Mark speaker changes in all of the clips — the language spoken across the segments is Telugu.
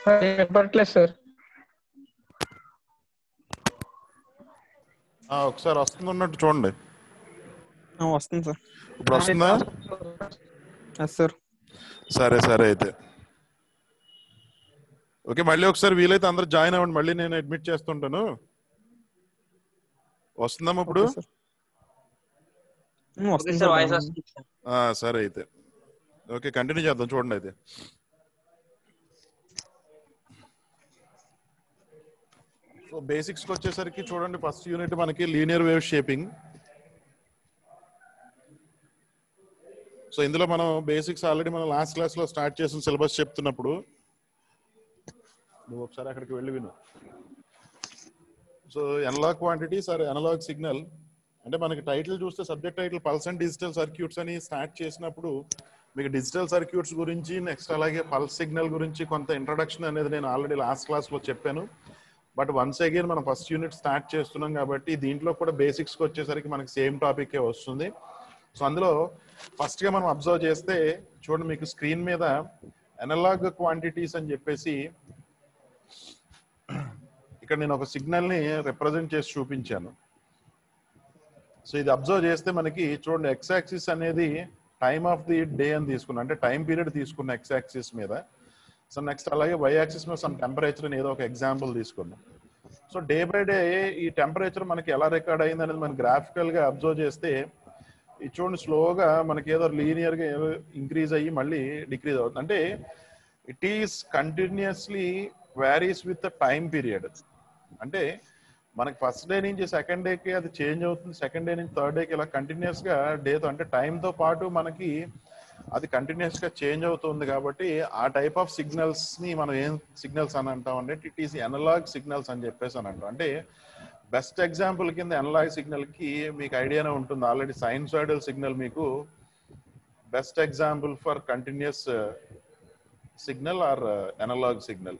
Speaker 1: వినపడట్లేదు సార్.
Speaker 2: ఒకసారి వస్తున్నట్టు చూడండి.
Speaker 3: వస్తుంది సార్.
Speaker 2: ఇప్పుడు వస్తుందా?
Speaker 3: సార్
Speaker 2: సరే సరే అయితే ఓకే. మళ్ళీ ఒకసారి వీలైతే అందరూ జాయిన్ అవ్వండి. మళ్ళీ నేను అడ్మిట్ చేస్తుంటాను. వస్తుందమ్మా ఇప్పుడు? సరే అయితే ఓకే, కంటిన్యూ చేద్దాం. చూడండి అయితే సో బేసిక్స్కి వచ్చేసరికి చూడండి, ఫస్ట్ యూనిట్ మనకి లీనియర్ వేవ్ షేపింగ్. సో ఇందులో మనం బేసిక్స్ ఆల్రెడీ మనం లాస్ట్ క్లాస్లో స్టార్ట్ చేసిన సిలబస్ చెప్తున్నప్పుడు నువ్వు ఒకసారి అక్కడికి వెళ్ళి విను. So analog quantities or analog signal అంటే మనకి టైటిల్ చూస్తే subject title pulse and digital circuits అని స్టార్ట్ చేసినప్పుడు మీకు డిజిటల్ సర్క్యూట్స్ గురించి, నెక్స్ట్ అలాగే పల్స్ సిగ్నల్ గురించి కొంత ఇంట్రడక్షన్ అనేది నేను ఆల్రెడీ లాస్ట్ క్లాస్లో చెప్పాను. బట్ వన్స్ అగైన్ మనం ఫస్ట్ యూనిట్ స్టార్ట్ చేస్తున్నాం కాబట్టి దీంట్లో కూడా బేసిక్స్కి వచ్చేసరికి మనకి సేమ్ టాపికే వస్తుంది. సో అందులో ఫస్ట్గా మనం అబ్జర్వ్ చేస్తే చూడండి, మీకు స్క్రీన్ మీద అనలాగ్ క్వాంటిటీస్ అని చెప్పేసి ఇక్కడ నేను ఒక సిగ్నల్ని రిప్రజెంట్ చేసి చూపించాను. సో ఇది అబ్జర్వ్ చేస్తే మనకి చూడండి, ఎక్స్ యాక్సిస్ అనేది టైమ్ ఆఫ్ ది డే అని తీసుకున్నా, అంటే టైం పీరియడ్ తీసుకున్న ఎక్స్ యాక్సిస్ మీద. సో నెక్స్ట్ అలాగే వై యాక్సిస్ మీద సమ్ టెంపరేచర్ అని ఏదో ఒక ఎగ్జాంపుల్ తీసుకున్నాం. సో డే బై డే ఈ టెంపరేచర్ మనకి ఎలా రికార్డ్ అయింది అనేది మనం గ్రాఫికల్గా అబ్జర్వ్ చేస్తే ఇది చూడండి, స్లోగా మనకి ఏదో లీనియర్గా ఏదో ఇంక్రీజ్ అయ్యి మళ్ళీ డిక్రీజ్ అవుతుంది. అంటే it is continuously varies with time period. అంటే మనకి ఫస్ట్ డే నుంచి సెకండ్ డేకి అది చేంజ్ అవుతుంది, సెకండ్ డే నుంచి థర్డ్ డేకి ఇలా కంటిన్యూస్గా డేతో అంటే టైంతో పాటు మనకి అది కంటిన్యూస్గా చేంజ్ అవుతుంది. కాబట్టి ఆ టైప్ ఆఫ్ సిగ్నల్స్ని మనం ఏం సిగ్నల్స్ అని అంటాం అంటే ఇట్ ఈస్ అనలాగ్ సిగ్నల్స్ అని చెప్పేసి అని అంటాం. అంటే బెస్ట్ ఎగ్జాంపుల్ కింద అనలాగ్ సిగ్నల్కి మీకు ఐడియానే ఉంటుంది ఆల్రెడీ, సైన్సాయిడల్ సిగ్నల్ మీకు best example for continuous signal or analog signal.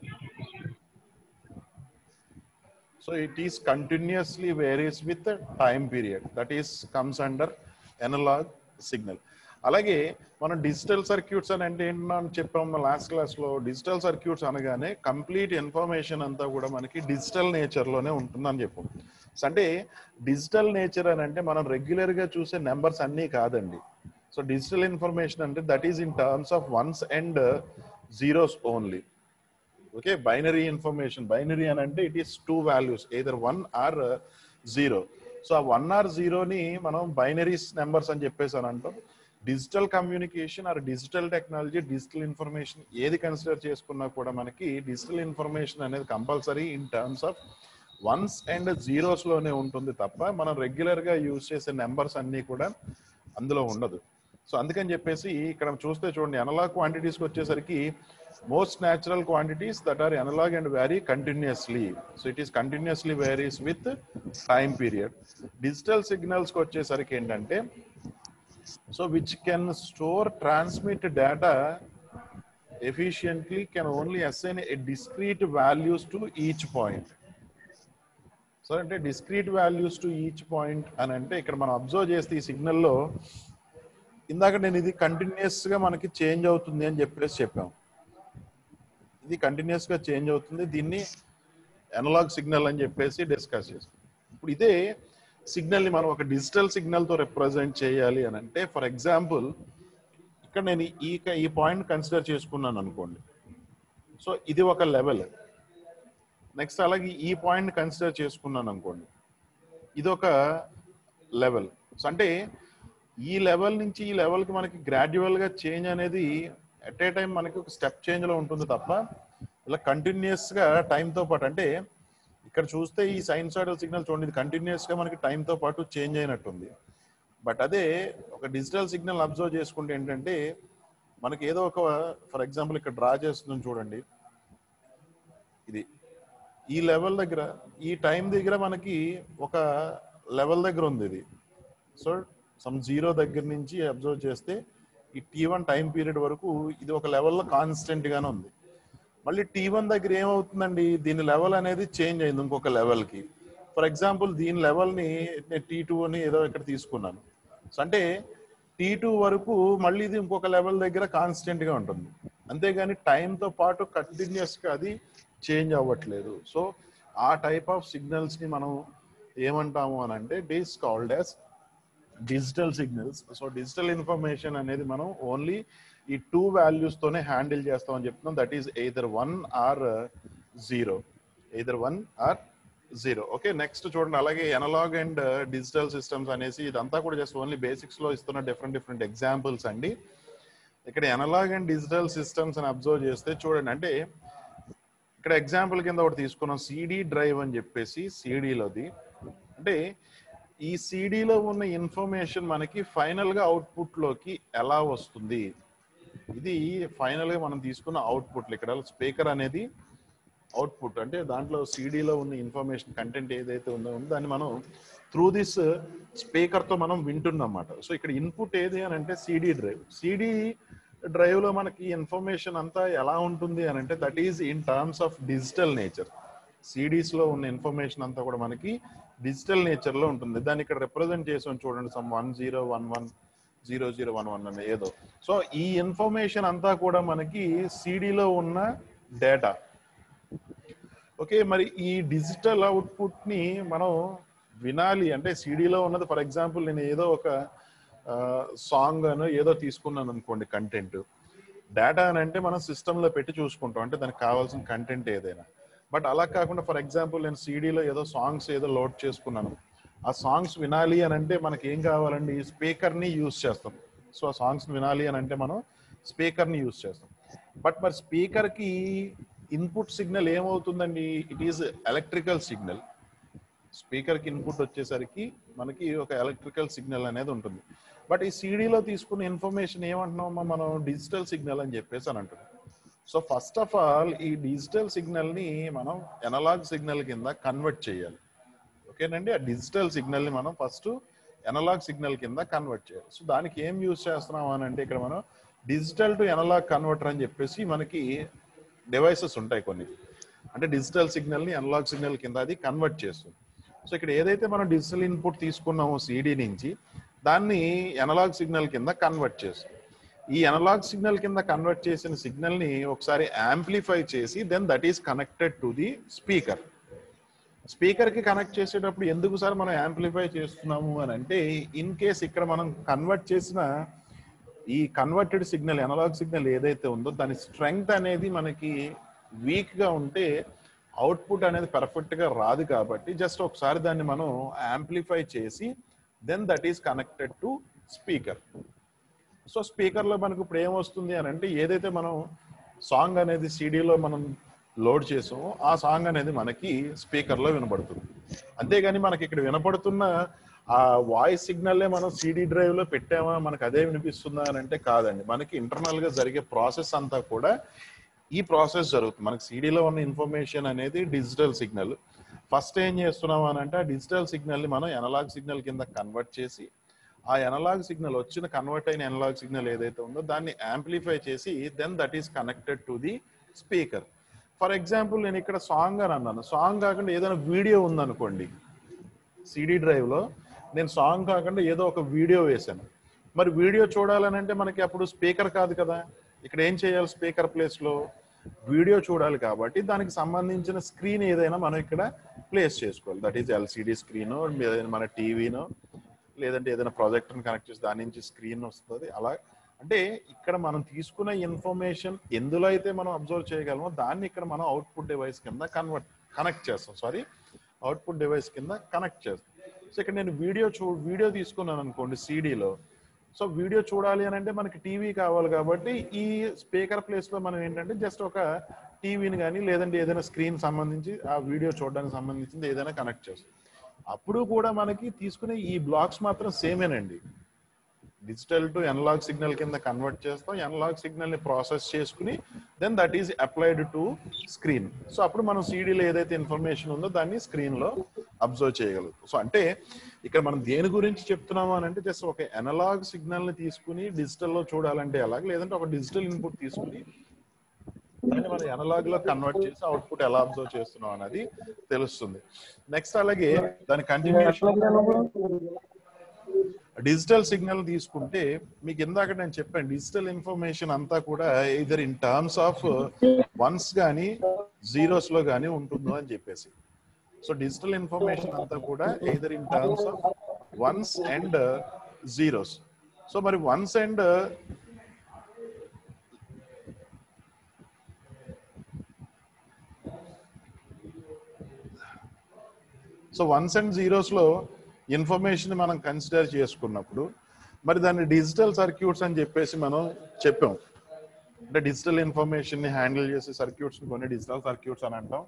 Speaker 2: So it is continuously varies with the time period, that is comes under analog signal. అలాగే మనం డిజిటల్ సర్క్యూట్స్ అని అంటే ఏంటని చెప్పాము లాస్ట్ క్లాస్లో. డిజిటల్ సర్క్యూట్స్ అనగానే కంప్లీట్ ఇన్ఫర్మేషన్ అంతా కూడా మనకి డిజిటల్ నేచర్లోనే ఉంటుందని చెప్పాం. అంటే డిజిటల్ నేచర్ అని అంటే మనం రెగ్యులర్గా చూసే నెంబర్స్ అన్నీ కాదండి. సో డిజిటల్ ఇన్ఫర్మేషన్ అంటే that is in terms of ones and zeros only. Okay, binary information. Binary అని అంటే it is two values, either 1 or 0. So ఆ 1 or 0 ని మనం బైనరీస్ నెంబర్స్ అని చెప్పేసి అని అంటాం. Digital communication or digital technology, digital information ఏది కన్సిడర్ చేసుకున్నా కూడా మనకి డిజిటల్ ఇన్ఫర్మేషన్ అనేది compulsory in terms of ones and zeros లోనే ఉంటుంది తప్ప మనం రెగ్యులర్ గా యూజ్ చేసే నెంబర్స్ అన్ని కూడా అందులో ఉండదు. సో అందుకని చెప్పేసి ఇక్కడ చూస్తే చూడండి, అనలాగ్ క్వాంటిటీస్కి వచ్చేసరికి most natural quantities that are analog and vary continuously. So it is continuously varies with time period. Digital సిగ్నల్స్కి వచ్చేసరికి ఏంటంటే so which can store transmit data efficiently can only assign a discrete values to each point. So అంటే discrete values to each point అని అంటే ఇక్కడ మనం అబ్జర్వ్ చేస్తే ఈ సిగ్నల్లో ఇందాక నేను ఇది కంటిన్యూస్గా మనకి చేంజ్ అవుతుంది అని చెప్పేసి చెప్పాం. ఇది కంటిన్యూస్గా చేంజ్ అవుతుంది, దీన్ని అనలాగ్ సిగ్నల్ అని చెప్పేసి డిస్కస్ చేస్తాం. ఇప్పుడు ఇదే సిగ్నల్ని మనం ఒక డిజిటల్ సిగ్నల్తో రిప్రజెంట్ చేయాలి అని అంటే ఫర్ ఎగ్జాంపుల్ ఇక్కడ నేను ఈ పాయింట్ కన్సిడర్ చేసుకున్నాను అనుకోండి. సో ఇది ఒక లెవెల్. నెక్స్ట్ అలాగే ఈ పాయింట్ కన్సిడర్ చేసుకున్నాను అనుకోండి, ఇది ఒక లెవెల్. సో అంటే ఈ లెవెల్ నుంచి ఈ లెవెల్కి మనకి గ్రాడ్యువల్గా చేంజ్ అనేది ఎట్ ఏ టైం మనకి ఒక స్టెప్ చేంజ్లో ఉంటుంది తప్ప ఇలా కంటిన్యూస్గా టైంతో పాటు. అంటే ఇక్కడ చూస్తే ఈ సైన్సాయిడల్ సిగ్నల్ చూడండి, ఇది కంటిన్యూస్గా మనకి టైంతో పాటు చేంజ్ అయినట్టుంది. బట్ అదే ఒక డిజిటల్ సిగ్నల్ అబ్జర్వ్ చేసుకుంటే ఏంటంటే మనకి ఏదో ఒక ఫర్ ఎగ్జాంపుల్ ఇక్కడ డ్రా చేస్తుందని చూడండి, ఇది ఈ లెవెల్ దగ్గర ఈ టైం దగ్గర మనకి ఒక లెవెల్ దగ్గర ఉంది ఇది. సో సమ్ 0 దగ్గర నుంచి అబ్జర్వ్ చేస్తే ఈ T1 టైం పీరియడ్ వరకు ఇది ఒక లెవెల్లో కాన్స్టెంట్ గానే ఉంది. మళ్ళీ T1 దగ్గర ఏమవుతుందండి, దీని లెవెల్ అనేది చేంజ్ అయింది ఇంకొక లెవెల్కి. ఫర్ ఎగ్జాంపుల్ దీని లెవెల్ని నేను T2 అని ఏదో ఇక్కడ తీసుకున్నాను. సో అంటే T2 వరకు మళ్ళీ ఇది ఇంకొక లెవెల్ దగ్గర కాన్స్టెంట్ గా ఉంటుంది. అంతేగాని టైంతో పాటు కంటిన్యూస్గా అది చేంజ్ అవ్వట్లేదు. సో ఆ టైప్ ఆఫ్ సిగ్నల్స్ని మనం ఏమంటాము అని అంటే it is called as digital signals. So digital information అనేది మనం ఓన్లీ ఈ 2 values తోనే హ్యాండిల్ చేస్తామని చెప్తున్నాం. That is either 1 or 0, either 1 or 0. Okay, next చూడండి. అలాగే ఎనలాగ్ అండ్ డిజిటల్ సిస్టమ్స్ అనేసి ఇదంతా కూడా జస్ట్ ఓన్లీ బేసిక్స్ లో ఇస్తున్న డిఫరెంట్ ఎగ్జాంపుల్స్ అండి. ఇక్కడ ఎనలాగ్ అండ్ డిజిటల్ సిస్టమ్స్ అని అబ్జర్వ్ చేస్తే చూడండి, అంటే ఇక్కడ ఎగ్జాంపుల్ కింద ఒకటి తీసుకున్నాం, సిడి డ్రైవ్ అని చెప్పేసి. సిడిలోది అంటే ఈ సిడిలో ఉన్న ఇన్ఫర్మేషన్ మనకి ఫైనల్ గా అవుట్పుట్ లోకి ఎలా వస్తుంది, ఇది ఫైనల్ గా మనం తీసుకున్న అవుట్పుట్. ఇక్కడ స్పీకర్ అనేది అవుట్పుట్, అంటే దాంట్లో సిడిలో ఉన్న ఇన్ఫర్మేషన్ కంటెంట్ ఏదైతే ఉందో దాన్ని మనం త్రూ దిస్ స్పీకర్ తో మనం వింటున్నాం అన్నమాట. సో ఇక్కడ ఇన్పుట్ ఏది అని అంటే సిడి డ్రైవ్. సిడి డ్రైవ్ లో మనకి ఇన్ఫర్మేషన్ అంతా ఎలా ఉంటుంది అని అంటే that is in terms of digital nature. CDs లో ఉన్న ఇన్ఫర్మేషన్ అంతా కూడా మనకి డిజిటల్ నేచర్ లో ఉంటుంది. దాన్ని ఇక్కడ రిప్రజెంట్ చేసాం చూడండి, సమ్ 10110011 అని ఏదో. సో ఈ ఇన్ఫర్మేషన్ అంతా కూడా మనకి సిడిలో ఉన్న డేటా. ఓకే, మరి ఈ డిజిటల్ అవుట్పుట్ ని మనం వినాలి అంటే సిడిలో ఉన్నది, ఫర్ ఎగ్జాంపుల్ నేను ఏదో ఒక సాంగ్ అని ఏదో తీసుకున్నాను అనుకోండి, కంటెంట్. డేటా అని అంటే మనం సిస్టంలో పెట్టి చూసుకుంటాం, అంటే దానికి కావాల్సిన కంటెంట్ ఏదైనా. బట్ అలా కాకుండా ఫర్ ఎగ్జాంపుల్ నేను సిడీలో ఏదో సాంగ్స్ ఏదో లోడ్ చేసుకున్నాను, ఆ సాంగ్స్ వినాలి అని అంటే మనకి ఏం కావాలండి, స్పీకర్ని యూజ్ చేస్తాం. సో ఆ సాంగ్స్ వినాలి అని అంటే మనం స్పీకర్ని యూజ్ చేస్తాం. బట్ మరి స్పీకర్కి ఇన్పుట్ సిగ్నల్ ఏమవుతుందండి, ఇట్ ఈజ్ ఎలక్ట్రికల్ సిగ్నల్. స్పీకర్కి ఇన్పుట్ వచ్చేసరికి మనకి ఒక ఎలక్ట్రికల్ సిగ్నల్ అనేది ఉంటుంది. బట్ ఈ సిడీలో తీసుకున్న ఇన్ఫర్మేషన్ ఏమంటున్నామో మనం డిజిటల్ సిగ్నల్ అని చెప్పేసి అని అంటున్నాం. సో ఫస్ట్ ఆఫ్ ఆల్ ఈ డిజిటల్ సిగ్నల్ని మనం ఎనలాగ్ సిగ్నల్ కింద కన్వర్ట్ చేయాలి. ఓకేనండి, ఆ డిజిటల్ సిగ్నల్ని మనం ఫస్ట్ ఎనలాగ్ సిగ్నల్ కింద కన్వర్ట్ చేయాలి. సో దానికి ఏం యూజ్ చేస్తున్నాం అని అంటే ఇక్కడ మనం డిజిటల్ టు ఎనలాగ్ కన్వర్టర్ అని చెప్పేసి మనకి డివైసెస్ ఉంటాయి కొన్ని, అంటే డిజిటల్ సిగ్నల్ని ఎనలాగ్ సిగ్నల్ కింద అది కన్వర్ట్ చేస్తుంది. సో ఇక్కడ ఏదైతే మనం డిజిటల్ ఇన్పుట్ తీసుకున్నామో సిడి నుంచి, దాన్ని ఎనలాగ్ సిగ్నల్ కింద కన్వర్ట్ చేస్తుంది. ఈ ఎనలాగ్ సిగ్నల్ కింద కన్వర్ట్ చేసిన సిగ్నల్ని ఒకసారి యాంప్లిఫై చేసి then that is connected to the speaker. స్పీకర్కి కనెక్ట్ చేసేటప్పుడు ఎందుకు సార్ మనం యాంప్లిఫై చేస్తున్నాము అని అంటే, ఇన్ కేస్ ఇక్కడ మనం కన్వర్ట్ చేసిన ఈ కన్వర్టెడ్ సిగ్నల్ ఎనలాగ్ సిగ్నల్ ఏదైతే ఉందో దాని స్ట్రెంగ్త్ అనేది మనకి వీక్గా ఉంటే అవుట్పుట్ అనేది పర్ఫెక్ట్గా రాదు. కాబట్టి జస్ట్ ఒకసారి దాన్ని మనం యాంప్లిఫై చేసి then that is connected to speaker. So స్పీకర్లో మనకు ఇప్పుడు ఏమొస్తుంది అని అంటే, ఏదైతే మనం సాంగ్ అనేది సిడీలో మనం లోడ్ చేసామో ఆ సాంగ్ అనేది మనకి స్పీకర్లో వినపడుతుంది. అంతేగాని మనకి ఇక్కడ వినపడుతున్న ఆ వాయిస్ సిగ్నల్లే మనం సిడీ డ్రైవ్లో పెట్టామా మనకు అదే వినిపిస్తుందా అని అంటే కాదండి. మనకి ఇంటర్నల్గా జరిగే ప్రాసెస్ అంతా కూడా ఈ ప్రాసెస్ జరుగుతుంది. మనకి సిడీలో ఉన్న ఇన్ఫర్మేషన్ అనేది డిజిటల్ సిగ్నల్. ఫస్ట్ ఏం చేస్తున్నాం అని అంటే ఆ డిజిటల్ సిగ్నల్ని మనం ఎనలాగ్ సిగ్నల్ కింద కన్వర్ట్ చేసి, ఆ ఎనలాగ్ సిగ్నల్ వచ్చిన కన్వర్ట్ అయిన ఎనలాగ్ సిగ్నల్ ఏదైతే ఉందో దాన్ని యాంప్లిఫై చేసి then that is connected to the speaker. For example నేను ఇక్కడ సాంగ్ అని అన్నాను, సాంగ్ కాకుండా ఏదైనా వీడియో ఉందనుకోండి, సిడీ డ్రైవ్లో నేను సాంగ్ కాకుండా ఏదో ఒక వీడియో వేశాను. మరి వీడియో చూడాలని అంటే మనకి అప్పుడు స్పీకర్ కాదు కదా, ఇక్కడ ఏం చేయాలి, స్పీకర్ ప్లేస్లో వీడియో చూడాలి. కాబట్టి దానికి సంబంధించిన స్క్రీన్ ఏదైనా మనం ఇక్కడ ప్లేస్ చేసుకోవాలి. దట్ ఈజ్ ఎల్సిడి స్క్రీనో, మన టీవీనో, లేదంటే ఏదైనా ప్రాజెక్టర్ని కనెక్ట్ చేసి దాని నుంచి స్క్రీన్ వస్తుంది. అలా అంటే ఇక్కడ మనం తీసుకున్న ఇన్ఫర్మేషన్ ఎందులో అయితే మనం అబ్జర్వ్ చేయగలమో దాన్ని ఇక్కడ మనం అవుట్పుట్ డివైస్ కింద కనెక్ట్ చేస్తాం. అవుట్పుట్ డివైస్ కింద కనెక్ట్ చేస్తాం. సో ఇక్కడ నేను వీడియో తీసుకున్నాను అనుకోండి సిడీలో. సో వీడియో చూడాలి అని అంటే మనకి టీవీ కావాలి. కాబట్టి ఈ స్పీకర్ ప్లేస్లో మనం ఏంటంటే జస్ట్ ఒక టీవీని కానీ లేదంటే ఏదైనా స్క్రీన్ సంబంధించి ఆ వీడియో చూడడానికి సంబంధించింది ఏదైనా కనెక్ట్ చేస్తాం. అప్పుడు కూడా మనకి తీసుకునే ఈ బ్లాక్స్ మాత్రం సేమేనండి. డిజిటల్ టు ఎనలాగ్ సిగ్నల్ కింద కన్వర్ట్ చేస్తాం, ఎనలాగ్ సిగ్నల్ని ప్రాసెస్ చేసుకుని then that is applied to screen. So అప్పుడు మనం సిడీలో ఏదైతే ఇన్ఫర్మేషన్ ఉందో దాన్ని స్క్రీన్లో అబ్జర్వ్ చేయగలుగుతాం. సో అంటే ఇక్కడ మనం దేని గురించి చెప్తున్నాము అని అంటే జస్ట్ ఒక ఎనలాగ్ సిగ్నల్ని తీసుకుని డిజిటల్లో చూడాలంటే ఎలాగ, లేదంటే ఒక డిజిటల్ ఇన్పుట్ తీసుకుని దాన్ని మనం ఎనలాగ్ లో కన్వర్ట్ చేసి అవుట్పుట్ ఎలా అబ్జర్వ్ చేస్తున్నాం అనేది తెలుస్తుంది. నెక్స్ట్ అలాగే దాని కంటిన్యూషన్ డిజిటల్ సిగ్నల్ తీసుకుంటే మీకు ఇందాక నేను చెప్పాను, డిజిటల్ ఇన్ఫర్మేషన్ అంతా కూడా either in terms of once కానీ జీరోస్ లో కానీ ఉంటుందో అని చెప్పేసి. సో డిజిటల్ ఇన్ఫర్మేషన్ అంతా కూడా either in terms of ones and zeros. So మరి వన్స్ అండ్ జీరోస్ లో ఇన్ఫర్మేషన్ మనం కన్సిడర్ చేసుకున్నప్పుడు మరి దాన్ని డిజిటల్ సర్క్యూట్స్ అని చెప్పేసి మనం చెప్పాం. అంటే డిజిటల్ ఇన్ఫర్మేషన్ ని హ్యాండిల్ చేసే సర్క్యూట్స్ కొన్ని డిజిటల్ సర్క్యూట్స్ అని అంటాం.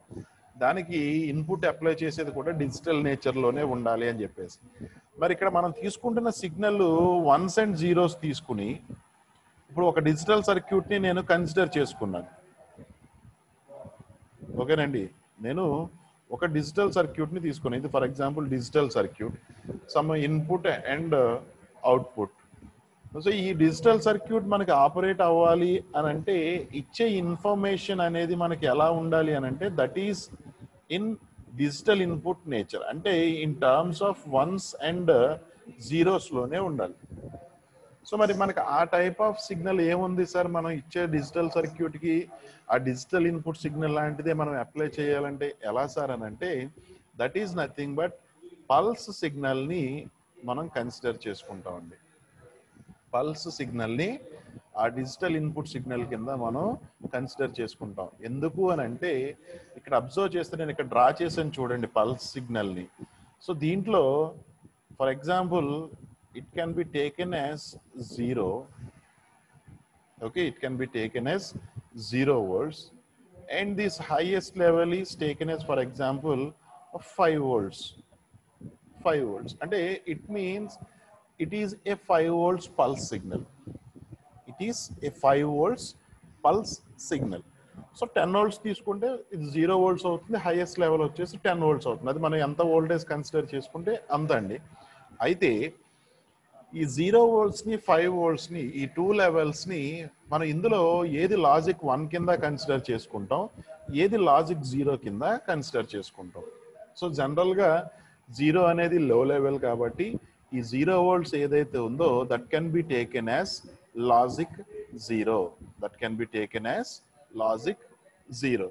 Speaker 2: దానికి ఇన్పుట్ అప్లై చేసేది కూడా డిజిటల్ నేచర్ లోనే ఉండాలి అని చెప్పేసి. మరి ఇక్కడ మనం తీసుకుంటున్న సిగ్నల్ వన్స్ అండ్ జీరోస్ తీసుకుని ఇప్పుడు ఒక డిజిటల్ సర్క్యూట్ ని నేను కన్సిడర్ చేసుకున్నాను. ఓకేనండి, నేను ఒక డిజిటల్ సర్క్యూట్ ని తీసుకుని, ఇది for example digital circuit, some input and output. So ఈ డిజిటల్ సర్క్యూట్ మనకి ఆపరేట్ అవ్వాలి అని అంటే ఇచ్చే ఇన్ఫర్మేషన్ అనేది మనకి ఎలా ఉండాలి అని అంటే that is in digital input nature, అంటే in terms of ones and zeros లోనే ఉండాలి. సో మరి మనకి ఆ టైప్ ఆఫ్ సిగ్నల్ ఏముంది సార్, మనం ఇచ్చే డిజిటల్ సర్క్యూట్ కి ఆ డిజిటల్ ఇన్పుట్ సిగ్నల్ లాంటిదే మనం అప్లై చేయాలంటే ఎలా సార్ అని అంటే that is nothing but pulse signal ని మనం కన్సిడర్ చేసుకుంటామండి. పల్స్ సిగ్నల్ ని ఆ డిజిటల్ ఇన్పుట్ సిగ్నల్ కింద మనం కన్సిడర్ చేసుకుంటాం. ఎందుకు అని అంటే ఇక్కడ అబ్జర్వ్ చేస్తే నేను ఇక్కడ డ్రా చేసాను చూడండి పల్స్ సిగ్నల్ ని. సో దీంట్లో for example it can be taken as 0. Okay, it can be taken as 0 volts, and this highest level is taken as, for example, 5 volts. 5 volts, and it means it is a 5 volts pulse signal. It is a 5 volts pulse signal. So 10 volts తీసుకుంటే ఇది 0 volts అవుతుంది, హైయెస్ట్ లెవెల్ వచ్చేసి 10 volts అవుతుంది. అది మనం ఎంత వోల్టేజ్ కన్సిడర్ చేసుకుంటే అంత అండి. అయితే ఈ 0 volts ని 5 volts ని ఈ 2 levels ని మనం ఇందులో ఏది లాజిక్ 1 కింద కన్సిడర్ చేసుకుంటాం, ఏది లాజిక్ 0 కింద కన్సిడర్ చేసుకుంటాం. సో జనరల్ గా 0 అనేది లో లెవెల్ కాబట్టి ఈ 0 volts ఏదైతే ఉందో that can be taken as logic 0. That can be taken as logic 0.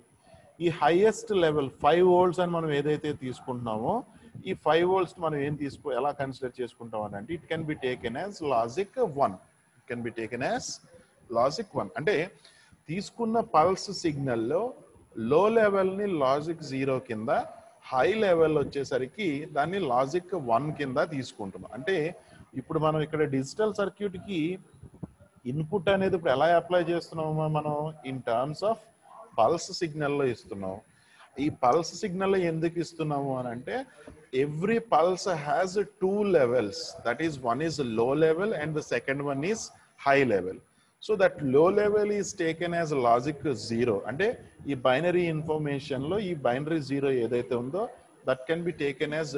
Speaker 2: ఈ హైయెస్ట్ లెవెల్ 5 volts అని మనం ఏదైతే తీసుకుంటున్నామో ఈ 5 volts మనం ఏం ఎలా కన్సిడర్ చేసుకుంటాం అని అంటే it can be taken as logic 1. It can be taken as logic 1. అంటే తీసుకున్న పల్స్ సిగ్నల్లో లో లెవెల్ ని లాజిక్ 0 కింద, హై లెవెల్ వచ్చేసరికి దాన్ని లాజిక్ 1 కింద తీసుకుంటున్నాం. అంటే ఇప్పుడు మనం ఇక్కడ డిజిటల్ సర్క్యూట్ కి ఇన్పుట్ అనేది ఇప్పుడు ఎలా అప్లై చేస్తున్నామో మనం ఇన్ టర్మ్స్ ఆఫ్ పల్స్ సిగ్నల్లో ఇస్తున్నాం. ఈ పల్స్ సిగ్నల్ ఎందుకు ఇస్తున్నాము అని అంటే every pulse has 2 levels, that is one is low level and the second one is high level. So that low level is taken as logic 0. అంటే ఈ బైనరీ ఇన్ఫర్మేషన్ లో ఈ బైనరీ 0 ఏదైతే ఉందో that can be taken as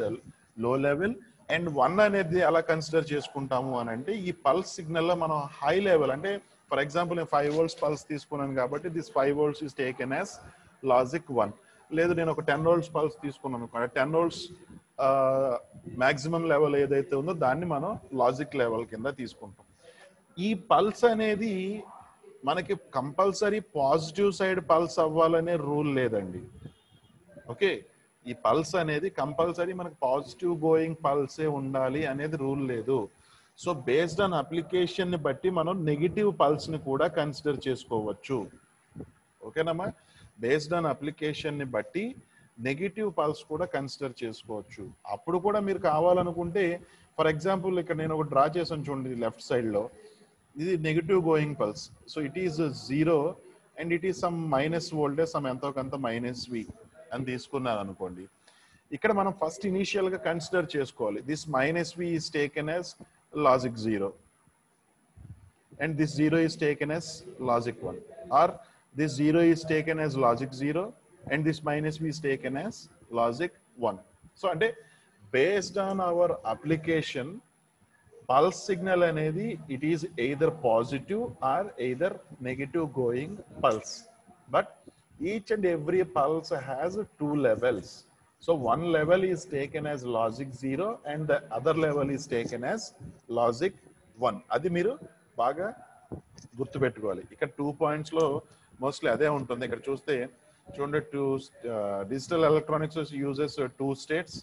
Speaker 2: low level. And 1 అనేది ఎలా కన్సిడర్ చేసుకుంటాము అని అంటే ఈ పల్స్ సిగ్నల్ లో మనం హై లెవెల్, అంటే ఫర్ ఎగ్జాంపుల్ నేను 5 volts పల్స్ తీసుకున్నాను కాబట్టి this 5 volts is taken as logic 1. లేదు నేను ఒక 10 volts పల్స్ తీసుకున్నాను అనుకోండి, 10 volts మాక్సిమం లెవెల్ ఏదైతే ఉందో దాన్ని మనం లాజిక్ లెవెల్ కింద తీసుకుంటాం. ఈ పల్స్ అనేది మనకి కంపల్సరీ పాజిటివ్ సైడ్ పల్స్ అవ్వాలనే రూల్ లేదండి. ఓకే, ఈ పల్స్ అనేది కంపల్సరీ మనకి పాజిటివ్ గోయింగ్ పల్సే ఉండాలి అనేది రూల్ లేదు. సో బేస్డ్ ఆన్ అప్లికేషన్ ని బట్టి మనం నెగిటివ్ పల్స్ ని కూడా కన్సిడర్ చేసుకోవచ్చు. ఓకేనమ్మా, బేస్డ్ ఆన్ అప్లికేషన్ ని బట్టి నెగిటివ్ పల్స్ కూడా కన్సిడర్ చేసుకోవచ్చు. అప్పుడు కూడా మీరు కావాలనుకుంటే ఫర్ ఎగ్జాంపుల్ ఇక్కడ నేను ఒక డ్రా చేసాను చూడండి లెఫ్ట్ సైడ్ లో, ఇది negative going pulse. So it is 0 and it is some minus voltage, some ఎంతో కొంత -V అని తీసుకున్నాను అనుకోండి. ఇక్కడ మనం ఫస్ట్ ఇనిషియల్ గా కన్సిడర్ చేసుకోవాలి this -V is taken as logic 0 and this 0 is taken as logic 1, or this 0 is taken as logic 0 and this -V is taken as logic 1. So ante based on our application pulse signal anedi it is either positive or either negative going pulse, but each and every pulse has 2 levels. So one level is taken as logic 0 and the other level is taken as logic 1. అది మీరు బాగా గుర్తుపెట్టుకోవాలి. ఇక్కడ 2 points లో మోస్ట్లీ అదే ఉంటుంది. ఇక్కడ చూస్తే చూడండి, digital electronics uses 2 states,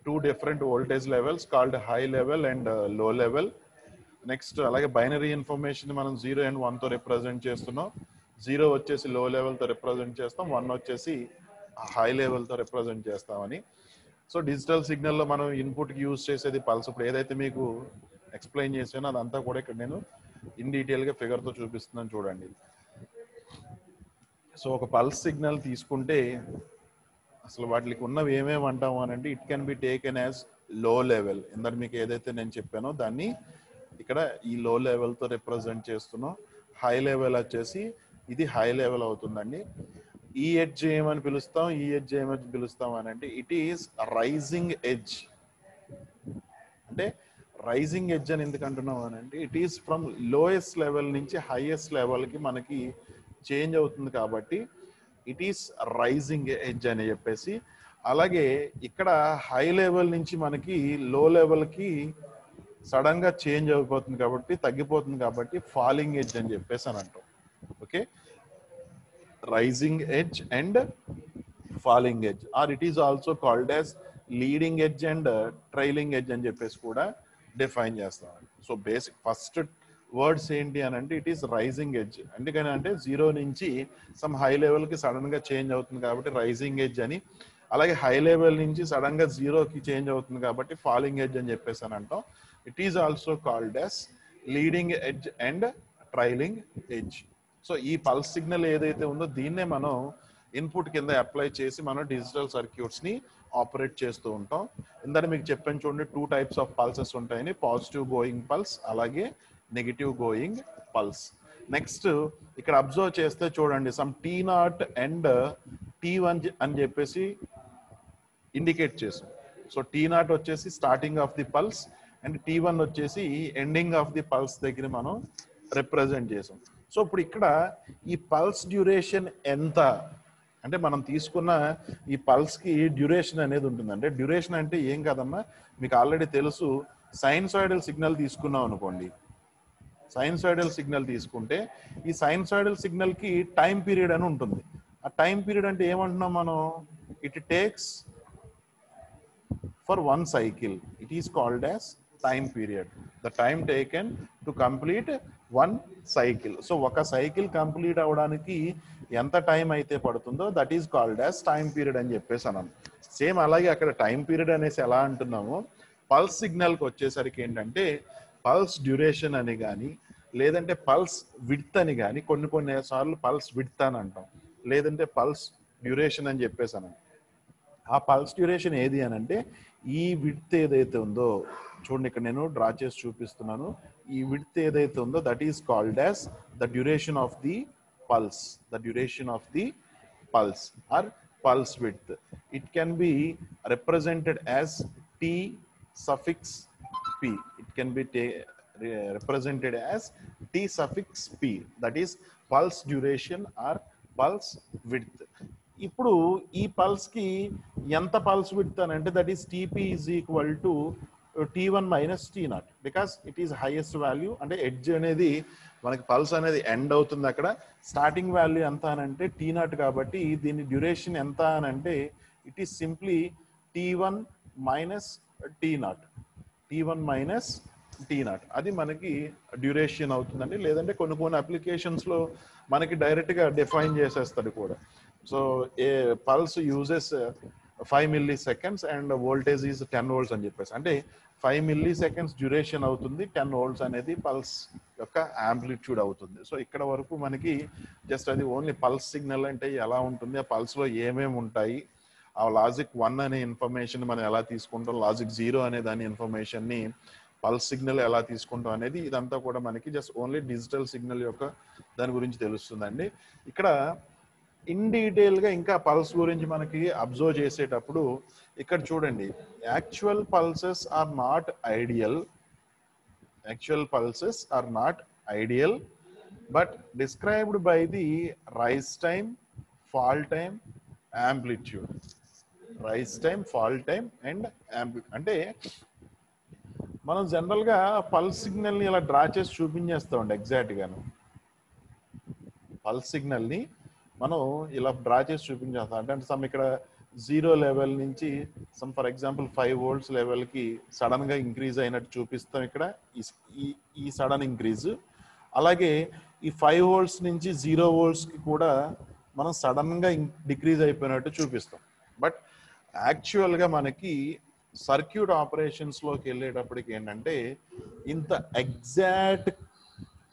Speaker 2: 2 different voltage levels called high level and low level. Next అలాగే బైనరీ ఇన్ఫర్మేషన్ మనం 0 and 1 తో రిప్రజెంట్ చేస్తున్నాం. 0 వచ్చేసి లో లెవెల్ తో రిప్రజెంట్ చేస్తాం, 1 వచ్చేసి హై లెవెల్ తో రిప్రజెంట్ చేస్తామని. సో డిజిటల్ సిగ్నల్ లో మనం ఇన్పుట్ కి యూజ్ చేసేది పల్స్. ఇప్పుడు ఏదైతే మీకు ఎక్స్ప్లెయిన్ చేసానో అదంతా కూడా ఇక్కడ నేను ఇన్ డీటెయిల్ గా ఫిగర్ తో చూపిస్తున్నాను చూడండి. సో ఒక పల్స్ సిగ్నల్ తీసుకుంటే అసలు వాటికి ఉన్నవి ఏమేమి అంటాము అని అంటే, it can be taken as low level. ఇందాక మీకు ఏదైతే నేను చెప్పానో దాన్ని ఇక్కడ ఈ లో లెవెల్ తో రిప్రజెంట్ చేస్తున్నాం. హై లెవెల్ వచ్చేసి ఇది హై లెవెల్ అవుతుందండి. ఈ ఎడ్జ్ ఏమని పిలుస్తాం, ఈ ఎడ్జ్ ఏమని పిలుస్తాం అని అంటే, ఇట్ ఈస్ రైజింగ్ ఎడ్జ్. అంటే రైజింగ్ ఎడ్జ్ అని ఎందుకు అంటున్నాం అని అంటే, it is from lowest level నుంచి హైయెస్ట్ లెవెల్కి మనకి చేంజ్ అవుతుంది కాబట్టి ఇట్ ఈస్ రైజింగ్ ఎడ్జ్ అని చెప్పేసి. అలాగే ఇక్కడ హై లెవెల్ నుంచి మనకి లో లెవెల్కి సడన్ గా చేంజ్ అయిపోతుంది కాబట్టి, తగ్గిపోతుంది కాబట్టి ఫాలింగ్ ఎడ్జ్ అని చెప్పేసి అని అంటాం. Okay, rising edge and falling edge, or it is also called as leading edge and trailing edge అని చెప్పేసి కూడా డిఫైన్ చేస్తాం. సో బేసిక్ ఫస్ట్ వర్డ్స్ ఏంటి అని అంటే, ఇట్ ఈస్ రైజింగ్ ఎడ్జ్. ఎందుకని అంటే 0 నుంచి సమ్ హై లెవెల్ కి సడన్ గా చేంజ్ అవుతుంది కాబట్టి రైజింగ్ ఎడ్జ్ అని. అలాగే హై లెవెల్ నుంచి సడన్ గా 0కి చేంజ్ అవుతుంది కాబట్టి ఫాలింగ్ ఎడ్జ్ అని చెప్పేసి అని అంటాం. It is also called as leading edge and trailing edge. So ఈ పల్స్ సిగ్నల్ ఏదైతే ఉందో దీన్నే మనం ఇన్పుట్ కింద అప్లై చేసి మనం డిజిటల్ సర్క్యూట్స్ ని ఆపరేట్ చేస్తూ ఉంటాం. ఇందాక మీకు చెప్పాను చూడండి, 2 types ఆఫ్ పల్సెస్ ఉంటాయని, పాజిటివ్ గోయింగ్ పల్స్ అలాగే నెగిటివ్ గోయింగ్ పల్స్. నెక్స్ట్ ఇక్కడ అబ్జర్వ్ చేస్తే చూడండి, సమ్ T0 అండ్ T1 అని చెప్పేసి ఇండికేట్ చేసాం. సో T0 వచ్చేసి starting of the pulse and T1 వచ్చేసి ఎండింగ్ ఆఫ్ ది పల్స్ దగ్గర మనం రిప్రజెంట్ చేసాం. సో ఇప్పుడు ఇక్కడ ఈ పల్స్ డ్యూరేషన్ ఎంత అంటే, మనం తీసుకున్న ఈ పల్స్ కి డ్యూరేషన్ అనేది ఉంటుంది. అంటే డ్యూరేషన్ అంటే ఏం కాదమ్మా, మీకు ఆల్రెడీ తెలుసు. సైన్సాయిడల్ సిగ్నల్ తీసుకున్నాం అనుకోండి, సైన్సాయిడల్ సిగ్నల్ తీసుకుంటే ఈ సైన్సాయిడల్ సిగ్నల్ కి టైం పీరియడ్ అని ఉంటుంది. ఆ టైం పీరియడ్ అంటే ఏమంటున్నాం మనం, it takes for 1 cycle. It is called as time period, the time taken to complete 1 cycle. So ఒక సైకిల్ కంప్లీట్ అవడానికి ఎంత టైం అయితే పడుతుందో that is called as time period అని చెప్పేసి అన్నాం. సేమ్ అలాగే అక్కడ టైం పీరియడ్ అనేసి ఎలా అంటున్నామో, పల్స్ సిగ్నల్కి వచ్చేసరికి ఏంటంటే పల్స్ డ్యూరేషన్ అని కానీ, లేదంటే పల్స్ విడ్త్ అని కానీ, కొన్ని సార్లు పల్స్ విడ్త్ అని అంటాం, లేదంటే పల్స్ డ్యూరేషన్ అని చెప్పేసి అన్నాం. ఆ పల్స్ డ్యూరేషన్ ఏది అని అంటే, ఈ విడ్త్ ఏదైతే ఉందో చూడండి, ఇక్కడ నేను డ్రా చేసి చూపిస్తున్నాను. ఈ విడ్త్ ఏదైతే ఉందో that is called as the duration of the pulse, the duration of the pulse or pulse width. It can be represented as T suffix P. It can be represented as T suffix P, that is pulse duration or pulse width. ఇప్పుడు ఈ పల్స్ కి ఎంత పల్స్ విడ్త్ అని అంటే, that is TP is equal to T1 minus T0, because it is highest value. అంటే ఎడ్జ్ అనేది మనకి పల్స్ అనేది ఎండ్ అవుతుంది, అక్కడ స్టార్టింగ్ వాల్యూ ఎంత అని అంటే T0 కాబట్టి దీని డ్యూరేషన్ ఎంత అని అంటే it is simply T1 minus T0, T1 minus T0, అది మనకి డ్యూరేషన్ అవుతుందండి. లేదంటే కొన్ని అప్లికేషన్స్ లో మనకి డైరెక్ట్ గా డిఫైన్ చేసేస్తాడు కూడా. So A pulse uses 5 milliseconds and voltage is 10 volts అని చెప్పేసి, అంటే 5 milliseconds డ్యూరేషన్ అవుతుంది, 10 volts అనేది పల్స్ యొక్క యాంప్లిట్యూడ్ అవుతుంది. సో ఇక్కడ వరకు మనకి జస్ట్ అది ఓన్లీ పల్స్ సిగ్నల్ అంటే ఎలా ఉంటుంది, ఆ పల్స్ లో ఏమేమి ఉంటాయి, ఆ లాజిక్ 1 అనే ఇన్ఫర్మేషన్ మనం ఎలా తీసుకుంటాం, లాజిక్ 0 అనే దాని ఇన్ఫర్మేషన్ ని పల్స్ సిగ్నల్ ఎలా తీసుకుంటాం అనేది, ఇదంతా కూడా మనకి జస్ట్ ఓన్లీ డిజిటల్ సిగ్నల్ యొక్క దాని గురించి తెలుస్తుందండి. ఇక్కడ ఇన్ డీటెయిల్ గా ఇంకా పల్స్ గురించి మనకి అబ్జర్వ్ చేసేటప్పుడు ఇక్కడ చూడండి, actual pulses are not ideal, actual pulses are not ideal but described by the rise time, fall time, amplitude. Rise time, fall time and అంటే మనం జనరల్ గా పల్స్ సిగ్నల్ ని ఇలా డ్రా చేసి చూపించేస్తామండి ఎగ్జాక్ట్ గాను. పల్స్ సిగ్నల్ ని మనం ఇలా డ్రా చేసి చూపించేస్తాం. అంటే సమ్ ఇక్కడ 0 లెవెల్ నుంచి some for example 5 volts level కి సడన్ గా ఇంక్రీజ్ అయినట్టు చూపిస్తాం ఇక్కడ ఈ సడన్ ఇంక్రీజ్. అలాగే ఈ 5 volts నుంచి 0 volts కి కూడా మనం సడన్ గా డిక్రీజ్ అయిపోయినట్టు చూపిస్తాం. బట్ యాక్చువల్ గా మనకి సర్క్యూట్ ఆపరేషన్స్ లోకి వెళ్ళేటప్పటికి ఏంటంటే ఇంత ఎగ్జాక్ట్